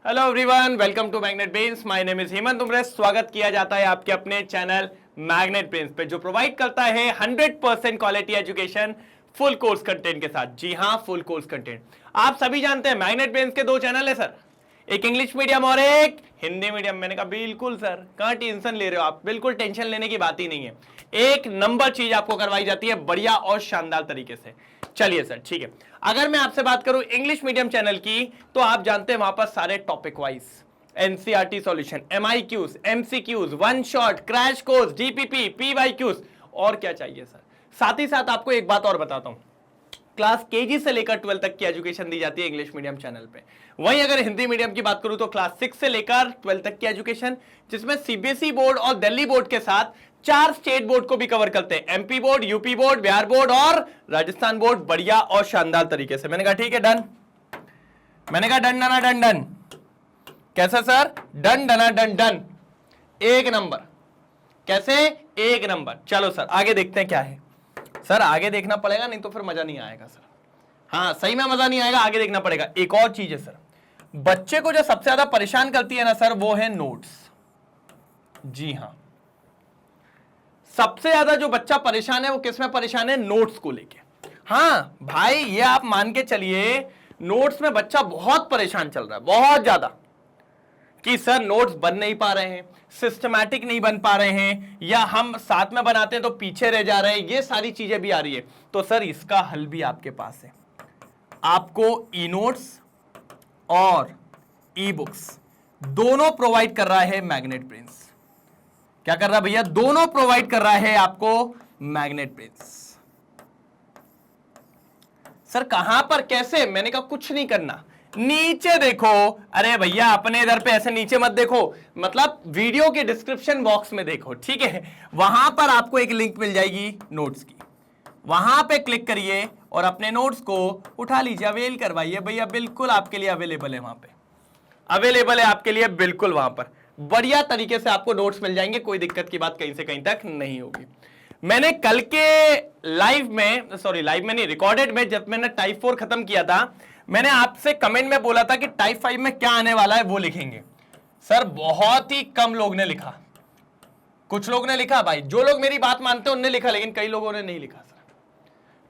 Hello everyone, welcome to magnet brains. My name is Hemant Umre. स्वागत किया जाता है आपके अपने चैनल मैग्नेट ब्रेन्स पे, जो प्रोवाइड करता है 100% quality education full course content के साथ। जी हाँ, फुल कोर्स कंटेंट। आप सभी जानते हैं मैग्नेट ब्रेन्स के दो चैनल है सर, एक इंग्लिश मीडियम और एक हिंदी मीडियम। मैंने कहा बिल्कुल सर, कहाँ टेंशन ले रहे हो आप, बिल्कुल टेंशन लेने की बात ही नहीं है। एक नंबर चीज आपको करवाई जाती है बढ़िया और शानदार तरीके से। चलिए सर, ठीक है। अगर मैं आपसे बात करूं इंग्लिश मीडियम चैनल की, तो आप जानते हैं वहां पर सारे topic wise NCERT solution, MIQs, MCQs, one shot, crash course, DPP, PYQs, और क्या चाहिए सर। साथ ही साथ आपको एक बात और बताता हूं, क्लास केजी से लेकर 12 तक की एजुकेशन दी जाती है इंग्लिश मीडियम चैनल पे। वहीं अगर हिंदी मीडियम की बात करूं तो क्लास 6 से लेकर 12 तक की एजुकेशन, जिसमें सीबीएसई बोर्ड और दिल्ली बोर्ड के साथ 4 स्टेट बोर्ड को भी कवर करते हैं, MP board, UP board, Bihar board और राजस्थान बोर्ड, बढ़िया और शानदार तरीके से। मैंने कहा ठीक है, डन। मैंने कहा डन डना डन डन। कैसे सर? डन डना डन डन, एक नंबर। कैसे? एक नंबर। चलो सर आगे देखते हैं क्या है। सर आगे देखना पड़ेगा, नहीं तो फिर मजा नहीं आएगा सर। हाँ सही में मजा नहीं आएगा, आगे देखना पड़ेगा। एक और चीज है सर, बच्चे को जो सबसे ज्यादा परेशान करती है ना सर, वो है नोट्स। जी हाँ, सबसे ज्यादा जो बच्चा परेशान है वो किसमें परेशान है? नोट्स को लेके। हाँ भाई, ये आप मान के चलिए, नोट्स में बच्चा बहुत परेशान चल रहा है, बहुत ज्यादा, कि सर नोट्स बन नहीं पा रहे हैं, सिस्टमैटिक नहीं बन पा रहे हैं, या हम साथ में बनाते हैं तो पीछे रह जा रहे हैं, ये सारी चीजें भी आ रही है। तो सर इसका हल भी आपके पास है। आपको ई नोट्स और ई बुक्स दोनों प्रोवाइड कर रहा है मैग्नेट ब्रेन्स। क्या कर रहा है भैया? दोनों प्रोवाइड कर रहा है आपको मैग्नेट ब्रेन्स। सर कहां पर, कैसे? मैंने कहा कुछ नहीं करना, नीचे देखो। अरे भैया अपने इधर पे ऐसे नीचे मत देखो, मतलब वीडियो के डिस्क्रिप्शन बॉक्स में देखो, ठीक है? वहां पर आपको एक लिंक मिल जाएगी नोट्स की, वहां पे क्लिक करिए और अपने नोट्स को उठा लीजिए, अवेल करवाइए भैया, बिल्कुल आपके लिए अवेलेबल है, वहां पे अवेलेबल है आपके लिए, बिल्कुल वहां पर बढ़िया तरीके से आपको नोट्स मिल जाएंगे। कोई दिक्कत की बात कहीं से कहीं तक नहीं होगी। मैंने कल के लाइव में, सॉरी लाइव में नहीं, रिकॉर्डेड में, जब मैंने टाइप 4 खत्म किया था, मैंने आपसे कमेंट में बोला था कि टाइप 5 में क्या आने वाला है वो लिखेंगे। सर बहुत ही कम लोग ने लिखा, कुछ लोग ने लिखा भाई, जो लोग मेरी बात मानते हैं उनने लिखा, लेकिन कई लोगों ने नहीं लिखा। सर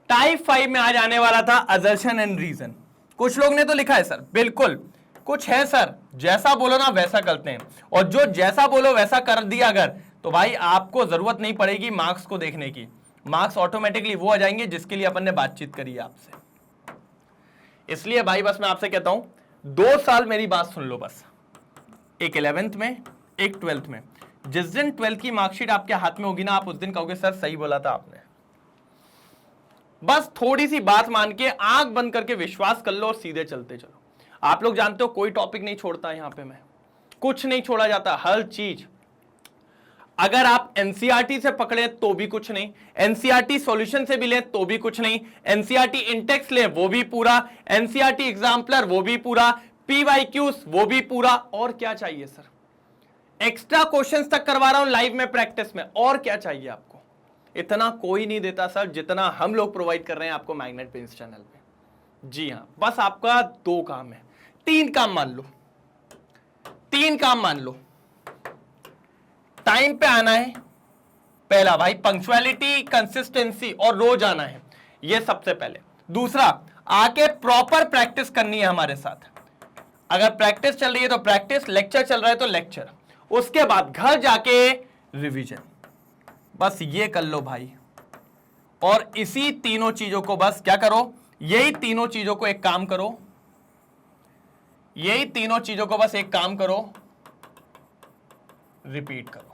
टाइप 5 में आज आने वाला था असर्शन एंड रीजन। कुछ लोग ने तो लिखा है सर, बिल्कुल कुछ है सर, जैसा बोलो ना वैसा करते हैं, और जो जैसा बोलो वैसा कर दिया अगर, तो भाई आपको जरूरत नहीं पड़ेगी मार्क्स को देखने की, मार्क्स ऑटोमेटिकली वो आ जाएंगे जिसके लिए अपन ने बातचीत करी है आपसे। इसलिए भाई बस मैं आपसे कहता हूं, 2 साल मेरी बात सुन लो बस, एक 11th में, एक 12th में। जिस दिन 12th की मार्कशीट आपके हाथ में होगी ना, आप उस दिन कहोगे सर सही बोला था आपने। बस थोड़ी सी बात मान के आंख बंद करके विश्वास कर लो और सीधे चलते चलो। आप लोग जानते हो कोई टॉपिक नहीं छोड़ता यहां पे, मैं कुछ नहीं छोड़ा जाता, हर चीज। अगर आप एनसीईआरटी से पकड़े तो भी कुछ नहीं, एनसीईआरटी सॉल्यूशन से भी लें तो भी कुछ नहीं, एनसीईआरटी इंटेक्स लें वो भी पूरा, एनसीईआरटी एग्जाम्पलर वो भी पूरा, पीवाईक्यूज वो भी पूरा, और क्या चाहिए सर? एक्स्ट्रा क्वेश्चंस तक करवा रहा हूं लाइव में, प्रैक्टिस में, और क्या चाहिए आपको? इतना कोई नहीं देता सर जितना हम लोग प्रोवाइड कर रहे हैं आपको मैग्नेट ब्रेन्स चैनल पे। जी हां, बस आपका 2 काम है, 3 काम मान लो, 3 काम मान लो। टाइम पे आना है, पहला भाई पंक्चुअलिटी, कंसिस्टेंसी, और रोज आना है, ये सबसे पहले। दूसरा, आके प्रॉपर प्रैक्टिस करनी है हमारे साथ। अगर प्रैक्टिस चल रही है तो प्रैक्टिस, लेक्चर चल रहा है तो लेक्चर, उसके बाद घर जाके रिवीजन। बस ये कर लो भाई, और इसी तीनों चीजों को बस क्या करो, यही तीनों चीजों को एक काम करो, यही तीनों चीजों को बस एक काम करो, रिपीट करो।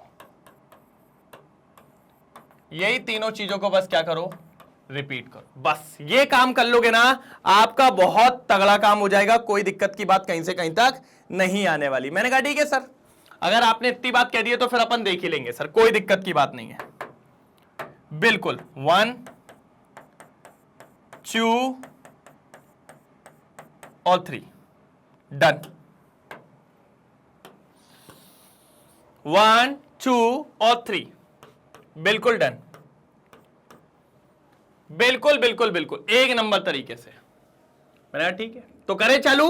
यही तीनों चीजों को बस क्या करो, रिपीट करो। बस ये काम कर लोगे ना, आपका बहुत तगड़ा काम हो जाएगा, कोई दिक्कत की बात कहीं से कहीं तक नहीं आने वाली। मैंने कहा ठीक है सर, अगर आपने इतनी बात कह दी है तो फिर अपन देख ही लेंगे सर, कोई दिक्कत की बात नहीं है, बिल्कुल। 1 2 और 3, डन। 1 2 और 3, बिल्कुल डन, बिल्कुल बिल्कुल बिल्कुल एक नंबर तरीके से। मैंने कहा ठीक है, तो करें चालू।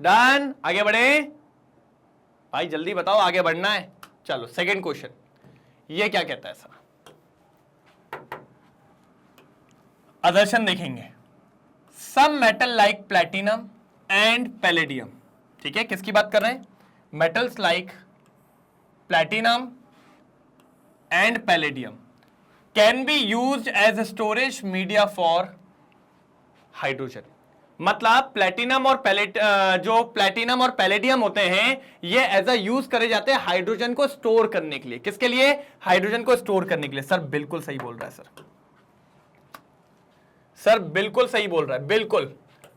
डन, आगे बढ़े भाई, जल्दी बताओ, आगे बढ़ना है। चलो सेकंड क्वेश्चन, ये क्या कहता है सर? आदर्शन देखेंगे, some metal like platinum and palladium, ठीक है, किसकी बात कर रहे हैं? Metals like platinum and palladium can be used as storage media for hydrogen. मतलब प्लैटिनम और जो प्लैटिनम और पैलेडियम होते हैं, ये एज अ यूज करे जाते हैं हाइड्रोजन को स्टोर करने के लिए। किसके लिए? हाइड्रोजन को स्टोर करने के लिए। सर बिल्कुल सही बोल रहा है सर, सर बिल्कुल सही बोल रहा है, बिल्कुल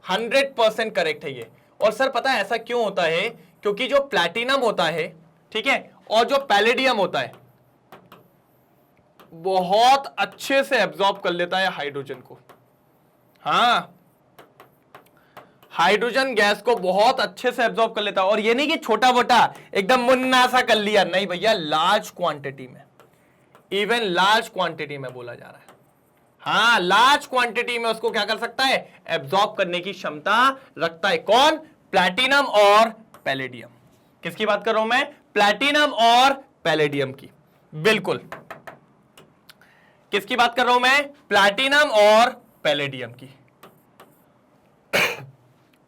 100% करेक्ट है ये। और सर पता है ऐसा क्यों होता है? क्योंकि जो प्लैटिनम होता है, ठीक है, और जो पैलेडियम होता है, बहुत अच्छे से एब्जॉर्ब कर लेता है हाइड्रोजन को। हाँ, हाइड्रोजन गैस को बहुत अच्छे से एब्जॉर्ब कर लेता है। और ये नहीं कि छोटा मोटा एकदम मुन्ना सा कर लिया, नहीं भैया, लार्ज क्वांटिटी में, इवन लार्ज क्वांटिटी में बोला जा रहा है। हाँ, लार्ज क्वांटिटी में उसको क्या कर सकता है? एब्जॉर्ब करने की क्षमता रखता है। कौन? प्लैटिनम और पैलेडियम। किसकी बात कर रहा हूं मैं? प्लैटिनम और पैलेडियम की। बिल्कुल, किसकी बात कर रहा हूं मैं? प्लैटिनम और पैलेडियम की।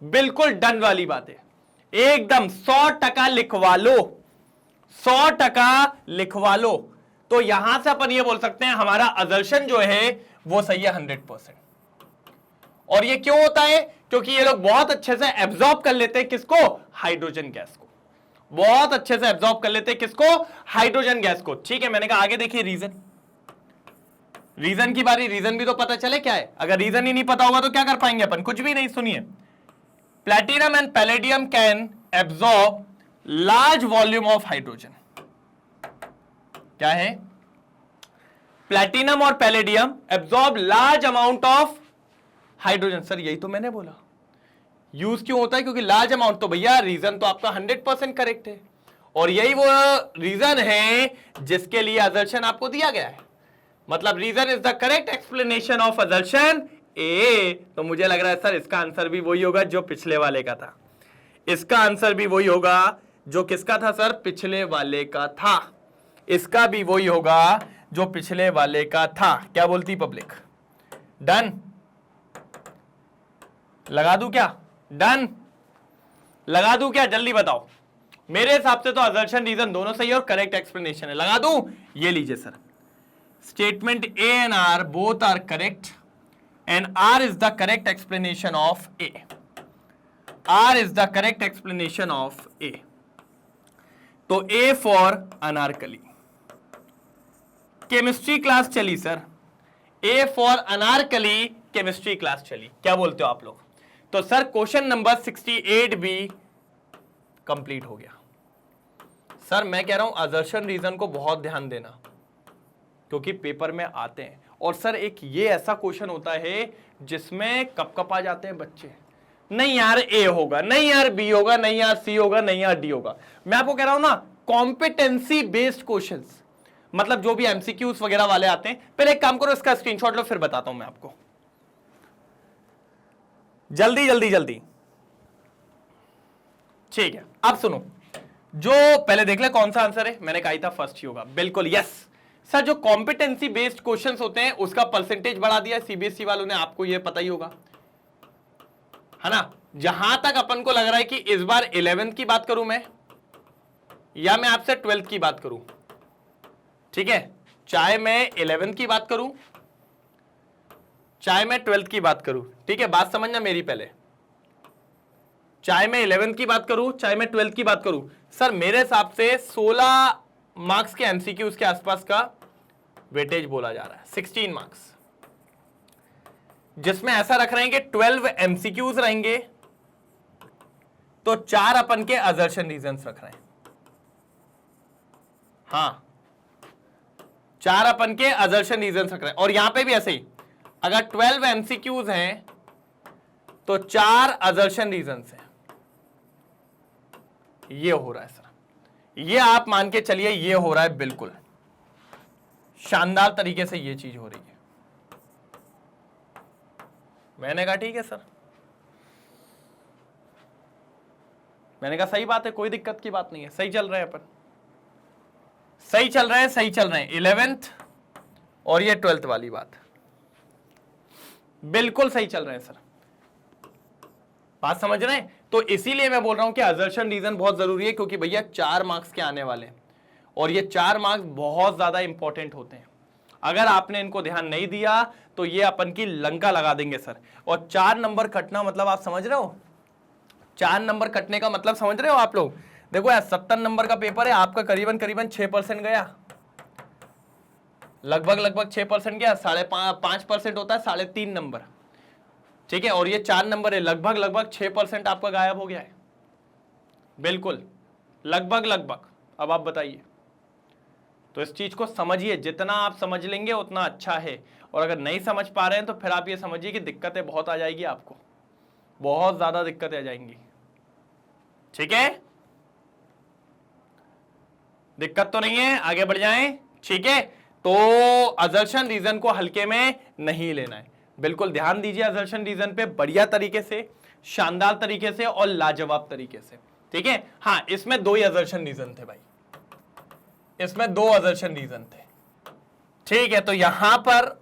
बिल्कुल डन वाली बात है, एकदम 100% लिखवा लो, 100% लिखवा लो। तो यहां से अपन ये बोल सकते हैं हमारा असर्शन जो है वो सही है 100%। और ये क्यों होता है? क्योंकि ये लोग बहुत अच्छे से एब्जॉर्ब कर लेते हैं किसको? हाइड्रोजन गैस को। बहुत अच्छे से एब्जॉर्ब कर लेते हैं किसको? हाइड्रोजन गैस को। ठीक है, मैंने कहा आगे देखिए रीजन, रीजन की बारी, रीजन भी तो पता चले क्या है। अगर रीजन ही नहीं पता होगा तो क्या कर पाएंगे अपन? कुछ भी नहीं। सुनिए, platinum and palladium can absorb large volume of hydrogen. क्या है? प्लैटिनम और palladium absorb large amount of hydrogen. Sir यही तो मैंने बोला, यूज क्यों होता है? क्योंकि लार्ज अमाउंट। तो भैया रीजन तो आपका 100% करेक्ट है, और यही वो रीजन है जिसके लिए असर्शन आपको दिया गया है। मतलब reason is the correct explanation of assertion A. तो मुझे लग रहा है सर इसका आंसर भी वही होगा जो पिछले वाले का था। इसका आंसर भी वही होगा जो किसका था सर? पिछले वाले का था। इसका भी वही होगा जो पिछले वाले का था। क्या बोलती पब्लिक? डन? लगा दूं क्या? डन? लगा दूं क्या? जल्दी बताओ। मेरे हिसाब से तो असर्शन रीजन दोनों सही है और करेक्ट एक्सप्लेनेशन है। लगा दूं? ये लीजिए sir, statement A and R both are correct and R is the correct explanation of A. R is the correct explanation of A. तो A for Anarkali. Chemistry class चली sir, A for Anarkali chemistry class चली। क्या बोलते हो आप लोग? तो sir question number 68 भी कंप्लीट हो गया। सर मैं कह रहा हूं असर्शन रीजन को बहुत ध्यान देना, क्योंकि पेपर में आते हैं। और सर एक ये ऐसा क्वेश्चन होता है जिसमें कप आ जाते हैं बच्चे, नहीं यार ए होगा, नहीं यार बी होगा, नहीं यार सी होगा, नहीं यार डी होगा। मैं आपको कह रहा हूं ना, कॉम्पिटेंसी बेस्ड क्वेश्चंस, मतलब जो भी एमसीक्यूज वगैरह वाले आते हैं, पहले एक काम करो, इसका स्क्रीनशॉट लो, फिर बताता हूं मैं आपको। जल्दी जल्दी जल्दी, ठीक है। अब सुनो, जो पहले देख ले कौन सा आंसर है। मैंने कहा था फर्स्ट ही होगा, बिल्कुल यस। सर जो कॉम्पिटेंसी बेस्ड क्वेश्चंस होते हैं उसका परसेंटेज बढ़ा दिया सीबीएसई वालों ने, आपको ये पता ही होगा, है ना। जहां तक अपन को लग रहा है कि इस बार 11th की बात करूं मैं, या मैं आपसे 12th की बात करूं, ठीक है, चाहे मैं 11th की बात करूं चाहे मैं 12th की बात करूं, ठीक है, बात समझना मेरी पहले। चाहे मैं 11th की बात करूं चाहे मैं 12th की बात करूं, सर मेरे हिसाब से 16 मार्क्स के एमसीक्यूज के आसपास का वेटेज बोला जा रहा है, 16 मार्क्स, जिसमें ऐसा रख रहे हैं कि 12 एमसीक्यूज रहेंगे तो 4 अपन के असर्शन रीजंस रख रहे हैं। हां, 4 अपन के असर्शन रीजंस रख रहे हैं। और यहां पे भी ऐसे ही, अगर 12 एमसीक्यूज हैं तो 4 असर्शन रीजंस हैं। ये हो रहा है सर, ये आप मान के चलिए, ये हो रहा है, बिल्कुल शानदार तरीके से ये चीज हो रही है। मैंने कहा ठीक है सर, मैंने कहा सही बात है, कोई दिक्कत की बात नहीं है, सही चल रहे हैं अपन, सही चल रहे हैं, सही चल रहे हैं। 11th और ये 12th वाली बात बिल्कुल सही चल रहे हैं सर, बात समझ रहे हैं। तो इसीलिए मैं बोल रहा हूं कि असर्शन रीजन बहुत जरूरी है, क्योंकि भैया 4 मार्क्स के आने वाले हैं और ये 4 मार्क्स बहुत ज्यादा इंपॉर्टेंट होते हैं। अगर आपने इनको ध्यान नहीं दिया तो ये अपन की लंका लगा देंगे सर। और 4 नंबर कटना मतलब आप समझ रहे हो, 4 नंबर कटने का मतलब समझ रहे हो आप लोग। देखो यार 70 नंबर का पेपर है, आपका करीबन करीबन 6% गया, लगभग 6% गया, 5.5% होता है 3.5 नंबर, ठीक है। और ये 4 नंबर है, लगभग 6% आपका गायब हो गया है, बिल्कुल लगभग। अब आप बताइए, तो इस चीज को समझिए, जितना आप समझ लेंगे उतना अच्छा है। और अगर नहीं समझ पा रहे हैं तो फिर आप ये समझिए कि दिक्कतें बहुत आ जाएगी, आपको बहुत ज्यादा दिक्कतें आ जाएंगी, ठीक है। दिक्कत तो नहीं है, आगे बढ़ जाएं, ठीक है। तो असर्शन रीजन को हल्के में नहीं लेना है, बिल्कुल ध्यान दीजिए असर्शन रीजन पे, बढ़िया तरीके से, शानदार तरीके से और लाजवाब तरीके से, ठीक है। हाँ, इसमें 2 ही असर्शन रीजन थे भाई, इसमें 2 असर्शन रीजन थे, ठीक है। तो यहां पर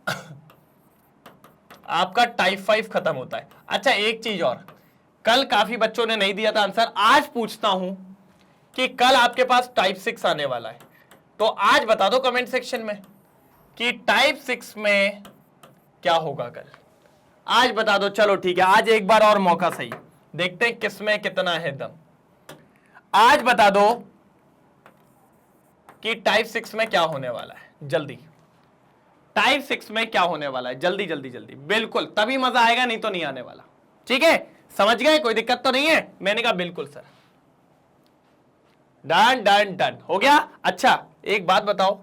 आपका टाइप 5 खत्म होता है। अच्छा एक चीज और, कल काफी बच्चों ने नहीं दिया था आंसर, आज पूछता हूं कि कल आपके पास टाइप 6 आने वाला है, तो आज बता दो कमेंट सेक्शन में कि टाइप 6 में क्या होगा कल, आज बता दो। चलो ठीक है, आज एक बार और मौका सही, देखते हैं किसमें कितना है दम। आज बता दो कि टाइप 6 में क्या होने वाला है, जल्दी, टाइप 6 में क्या होने वाला है, जल्दी जल्दी जल्दी, बिल्कुल तभी मजा आएगा, नहीं तो नहीं आने वाला, ठीक है। समझ गए, कोई दिक्कत तो नहीं है। मैंने कहा बिल्कुल सर, डन डन डन हो गया। अच्छा एक बात बताओ,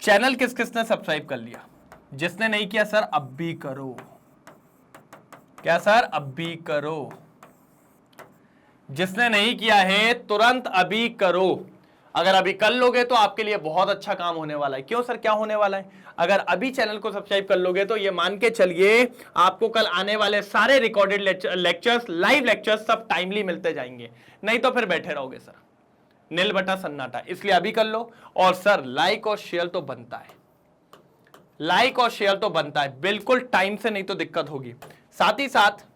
चैनल किस किसने सब्सक्राइब कर लिया, जिसने नहीं किया सर अब भी करो, क्या सर अब भी करो, जिसने नहीं किया है तुरंत अभी करो। अगर अभी कर लोगे तो आपके लिए बहुत अच्छा काम होने वाला है। क्यों सर, क्या होने वाला है, अगर अभी चैनल को सब्सक्राइब कर लोगे तो ये मान के चलिए आपको कल आने वाले सारे रिकॉर्डेड लेक्चर्स, लाइव लेक्चर्स सब टाइमली मिलते जाएंगे, नहीं तो फिर बैठे रहोगे सर नील बटा सन्नाटा। इसलिए अभी कर लो। और सर लाइक और शेयर तो बनता है, लाइक और शेयर तो बनता है, बिल्कुल टाइम से, नहीं तो दिक्कत होगी। साथ ही साथ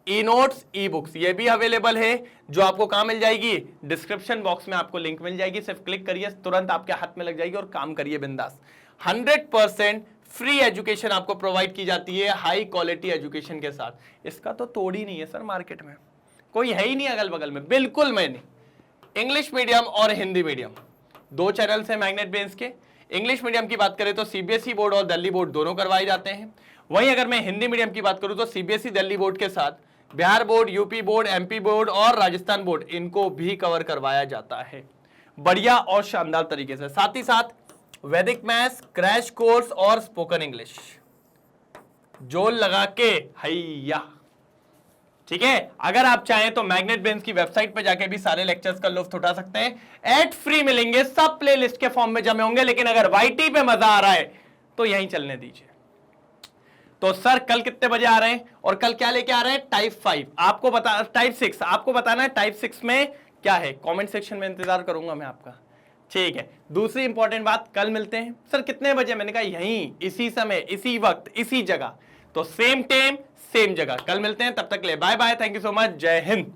ई नोट्स, ई बुक्स ये भी अवेलेबल है, जो आपको कहां मिल जाएगी, डिस्क्रिप्शन बॉक्स में आपको लिंक मिल जाएगी, सिर्फ क्लिक करिए, तुरंत आपके हाथ में लग जाएगी और काम करिए बिंदास। 100% फ्री एजुकेशन आपको प्रोवाइड की जाती है, हाई क्वालिटी एजुकेशन के साथ। इसका तो तोड़ ही नहीं है सर, मार्केट में कोई है ही नहीं अगल बगल में, बिल्कुल मैं नहीं। इंग्लिश मीडियम और हिंदी मीडियम 2 चैनल्स हैं मैग्नेट ब्रेन्स के। इंग्लिश मीडियम की बात करें तो सीबीएसई बोर्ड और दिल्ली बोर्ड दोनों करवाए जाते हैं। वहीं अगर मैं हिंदी मीडियम की बात करूं तो सीबीएसई दिल्ली बोर्ड के साथ Bihar board, UP board, MP board और राजस्थान बोर्ड, इनको भी कवर करवाया जाता है बढ़िया और शानदार तरीके से। साथ ही साथ वैदिक मैथ्स, क्रैश कोर्स और स्पोकन इंग्लिश जोल लगा के हैया, ठीक है। अगर आप चाहें तो मैग्नेट ब्रेन्स की वेबसाइट पे जाके भी सारे लेक्चर्स का लुत्फ उठा सकते हैं, एड फ्री मिलेंगे, सब प्लेलिस्ट के फॉर्म में जमे होंगे। लेकिन अगर वाईटी पे मजा आ रहा है तो यहीं चलने दीजिए। तो सर कल कितने बजे आ रहे हैं और कल क्या लेके आ रहे हैं, टाइप 5 आपको बता, टाइप 6 आपको बताना है, टाइप 6 में क्या है, कमेंट सेक्शन में इंतजार करूंगा मैं आपका, ठीक है। दूसरी इंपॉर्टेंट बात, कल मिलते हैं सर कितने बजे, मैंने कहा यहीं, इसी समय, इसी वक्त, इसी जगह, तो सेम टाइम सेम जगह कल मिलते हैं। तब तक ले bye bye, thank you so much, जय हिंद।